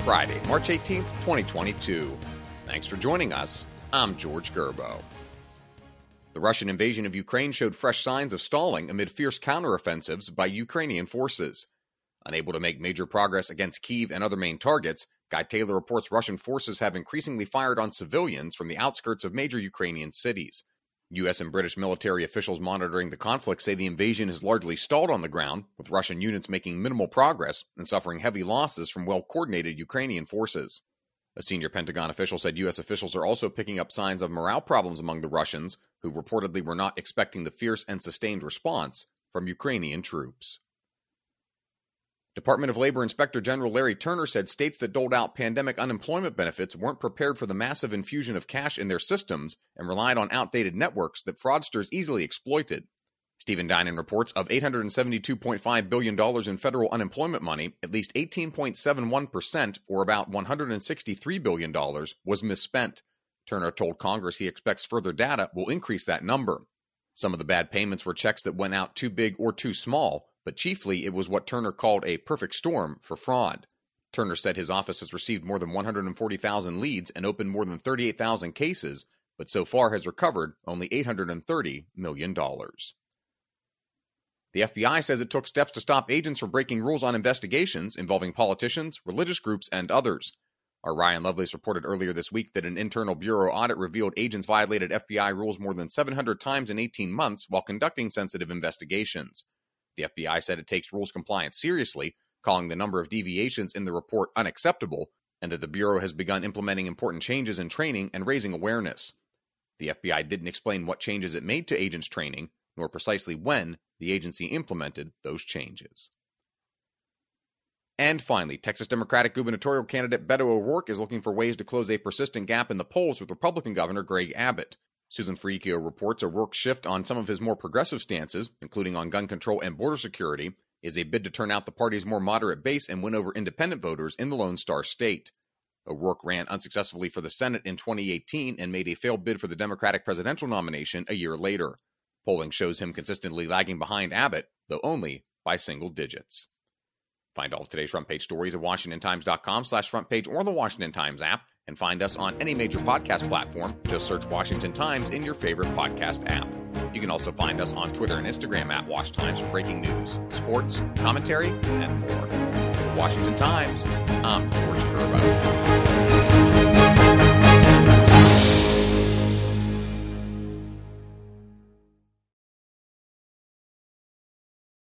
Friday, March 18th, 2022. Thanks for joining us. I'm George Gerbo. The Russian invasion of Ukraine showed fresh signs of stalling amid fierce counteroffensives by Ukrainian forces. Unable to make major progress against Kyiv and other main targets, Guy Taylor reports Russian forces have increasingly fired on civilians from the outskirts of major Ukrainian cities. U.S. and British military officials monitoring the conflict say the invasion has largely stalled on the ground, with Russian units making minimal progress and suffering heavy losses from well-coordinated Ukrainian forces. A senior Pentagon official said U.S. officials are also picking up signs of morale problems among the Russians, who reportedly were not expecting the fierce and sustained response from Ukrainian troops. Department of Labor Inspector General Larry Turner said states that doled out pandemic unemployment benefits weren't prepared for the massive infusion of cash in their systems and relied on outdated networks that fraudsters easily exploited. Stephen Dinan reports of $872.5 billion in federal unemployment money, at least 18.71%, or about $163 billion, was misspent. Turner told Congress he expects further data will increase that number. Some of the bad payments were checks that went out too big or too small, but chiefly it was what Turner called a perfect storm for fraud. Turner said his office has received more than 140,000 leads and opened more than 38,000 cases, but so far has recovered only $830 million. The FBI says it took steps to stop agents from breaking rules on investigations involving politicians, religious groups, and others. Our Ryan Lovelace reported earlier this week that an internal bureau audit revealed agents violated FBI rules more than 700 times in 18 months while conducting sensitive investigations. The FBI said it takes rules compliance seriously, calling the number of deviations in the report unacceptable, and that the Bureau has begun implementing important changes in training and raising awareness. The FBI didn't explain what changes it made to agents' training, nor precisely when the agency implemented those changes. And finally, Texas Democratic gubernatorial candidate Beto O'Rourke is looking for ways to close a persistent gap in the polls with Republican Governor Greg Abbott. Susan Freakio reports O'Rourke's shift on some of his more progressive stances, including on gun control and border security, is a bid to turn out the party's more moderate base and win over independent voters in the Lone Star State. O'Rourke ran unsuccessfully for the Senate in 2018 and made a failed bid for the Democratic presidential nomination a year later. Polling shows him consistently lagging behind Abbott, though only by single digits. Find all of today's front page stories at WashingtonTimes.com/frontpage or the Washington Times app, and find us on any major podcast platform. Just search Washington Times in your favorite podcast app. You can also find us on Twitter and Instagram at Wash Times for breaking news, sports, commentary, and more. For Washington Times, I'm George Gerbo.